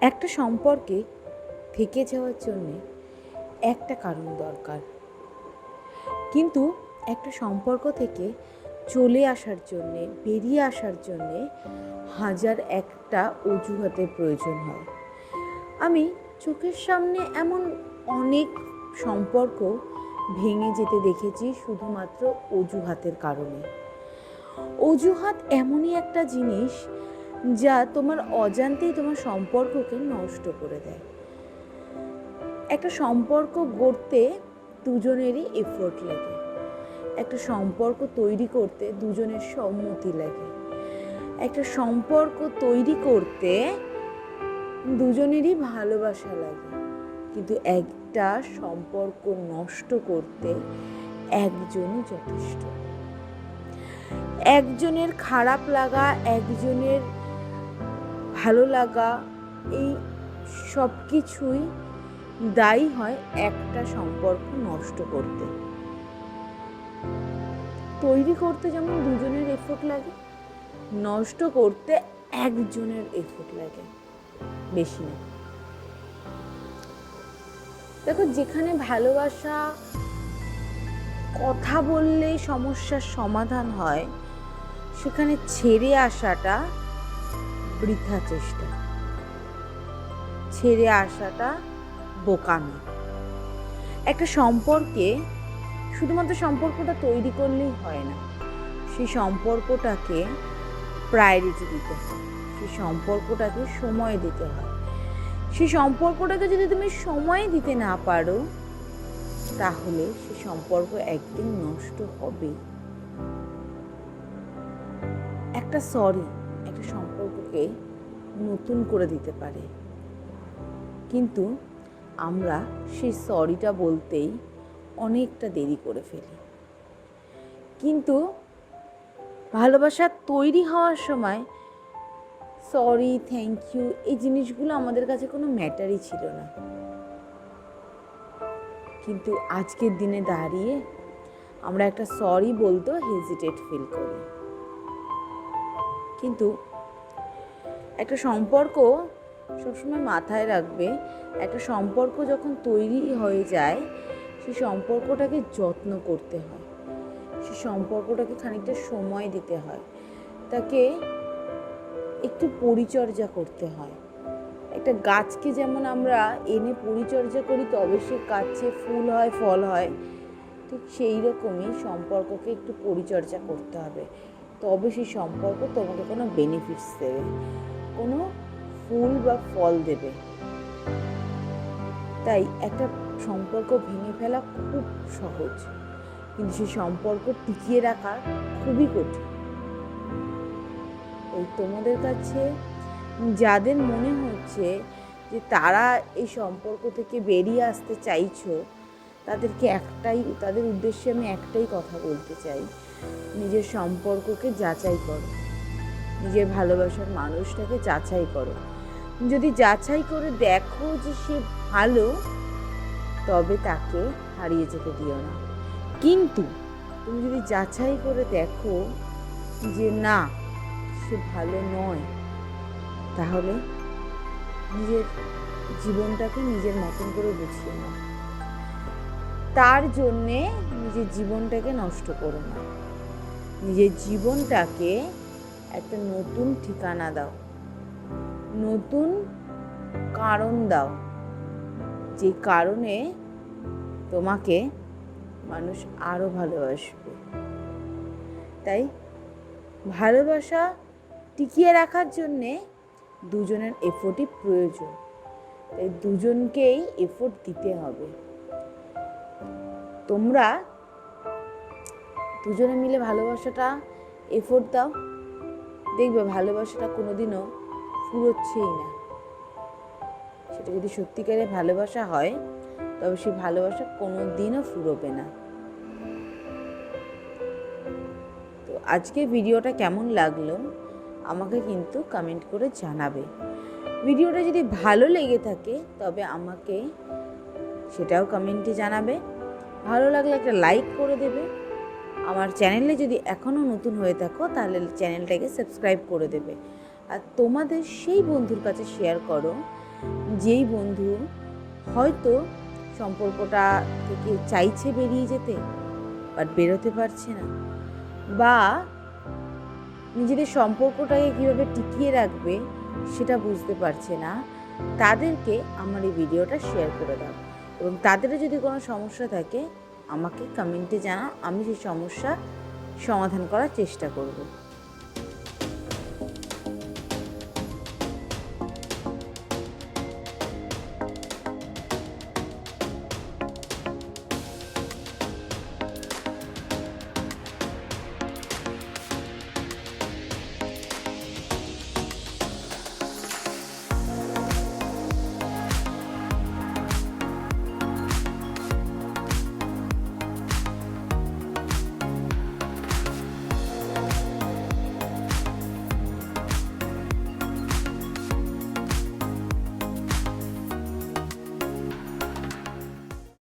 একটা সম্পর্কে থেকে যাওয়ার জন্যে একটা কারণ দরকার, কিন্তু একটা সম্পর্ক থেকে চলে আসার জন্যে, বেরিয়ে আসার জন্যে হাজার একটা অজুহাতের প্রয়োজন হয়। আমি চোখের সামনে এমন অনেক সম্পর্ক ভেঙে যেতে দেখেছি শুধুমাত্র অজুহাতের কারণে। অজুহাত এমনই একটা জিনিস যা তোমার অজান্তেই তোমার সম্পর্ককে নষ্ট করে দেয়। একটা সম্পর্ক গড়তে দুজনেরই এফোর্ট লাগে, একটা সম্পর্ক তৈরি করতে দুজনের সম্মতি লাগে, একটা সম্পর্ক তৈরি করতে দুজনেরই ভালোবাসা লাগে, কিন্তু একটা সম্পর্ক নষ্ট করতে একজনই যথেষ্ট। একজনের খারাপ লাগা, একজনের ভালো লাগা, এই সব কিছুই দায়ী হয় একটা সম্পর্ক নষ্ট করতে। তৈরি করতে যেমন দুজনের এফোর্ট লাগে, নষ্ট করতে একজনের এফোর্ট লাগে, বেশি না। দেখো, যেখানে ভালোবাসা কথা বললে সমস্যার সমাধান হয়, সেখানে ছেড়ে আসাটা বৃথা চেষ্টা, ছেড়ে আসাটা বোকামি। একটা সম্পর্কে শুধুমাত্র সম্পর্কটা তৈরি করলেই হয় না, সেই সম্পর্কটাকে প্রায়োরিটি দিতে হয়, সেই সম্পর্কটাকে সময় দিতে হয়। সেই সম্পর্কটাকে যদি তুমি সময় দিতে না পারো, তাহলে সেই সম্পর্ক একদিন নষ্ট হবে। একটা সরি একটা সম্পর্ককে নতুন করে দিতে পারে, কিন্তু আমরা সেই সরিটা বলতেই অনেকটা দেরি করে ফেলি। কিন্তু ভালোবাসা তৈরি হওয়ার সময় সরি, থ্যাংক ইউ, এই জিনিসগুলো আমাদের কাছে কোনো ম্যাটারই ছিল না, কিন্তু আজকের দিনে দাঁড়িয়ে আমরা একটা সরি বলতেও হেজিটেট ফিল করি। কিন্তু একটা সম্পর্ক সবসময় মাথায় রাখবে, একটা সম্পর্ক যখন তৈরি হয়ে যায়, সেই সম্পর্কটাকে যত্ন করতে হয়, সেই সম্পর্কটাকে খানিকটা সময় দিতে হয়, তাকে একটু পরিচর্যা করতে হয়। একটা গাছকে যেমন আমরা এনে পরিচর্যা করি তবে সে গাছে ফুল হয়, ফল হয়, ঠিক সেই রকমই সম্পর্ককে একটু পরিচর্যা করতে হবে, তবে সেই সম্পর্ক তোমাকে কোনো বেনিফিটস দেবে, কোনো ফুল বা ফল দেবে। তাই একটা সম্পর্ক ভেঙে ফেলা খুব সহজ, কিন্তু সেই সম্পর্ক টিকিয়ে রাখা খুবই কঠিন। ওই তোমাদের কাছে যাদের মনে হচ্ছে যে তারা এই সম্পর্ক থেকে বেরিয়ে আসতে চাইছো, তাদের উদ্দেশ্যে আমি একটাই কথা বলতে চাই, নিজের সম্পর্ককে যাচাই করো, নিজের ভালোবাসার মানুষটাকে যাচাই করো। যদি যাচাই করে দেখো যে সে ভালো, তবে তাকে হারিয়ে যেতে দিও না। কিন্তু তুমি যদি যাচাই করে দেখো যে না, সে ভালো নয়, তাহলে নিজের জীবনটাকে নিজের মতন করে গুছিয়ে নাও। তার জন্যে নিজের জীবনটাকে নষ্ট করো না, নিজের জীবনটাকে একটা নতুন ঠিকানা দাও, নতুন কারণ দাও, যে কারণে তোমাকে মানুষ আরো ভালোবাসবে। তাই ভালোবাসা টিকিয়ে রাখার জন্যে দুজনের এফোর্টই প্রয়োজন, তাই দুজনকেই এফোর্ট দিতে হবে। তোমরা দুজনে মিলে ভালোবাসাটা এফোর্ট দাও, দেখবে ভালোবাসাটা কোনোদিনও ফুরোচ্ছেই না। সেটা যদি সত্যিকারের ভালোবাসা হয়, তবে সেই ভালোবাসা কোনোদিনও ফুরোবে না। তো আজকে ভিডিওটা কেমন লাগলো আমাকে কিন্তু কমেন্ট করে জানাবে। ভিডিওটা যদি ভালো লেগে থাকে তবে আমাকে সেটাও কমেন্টে জানাবে। ভালো লাগলে একটা লাইক করে দেবে। আমার চ্যানেলে যদি এখনও নতুন হয়ে থাকো তাহলে চ্যানেলটাকে সাবস্ক্রাইব করে দেবে, আর তোমাদের সেই বন্ধুর কাছে শেয়ার করো যেই বন্ধু হয়তো সম্পর্কটা থেকে চাইছে বেরিয়ে যেতে, বাট বেরোতে পারছে না, বা নিজেদের সম্পর্কটাকে কীভাবে টিকিয়ে রাখবে সেটা বুঝতে পারছে না, তাদেরকে আমার এই ভিডিওটা শেয়ার করে দাও। এবং তাদেরও যদি কোনো সমস্যা থাকে আমাকে কমেন্টে জানাও, আমি সেই সমস্যা সমাধান করার চেষ্টা করব।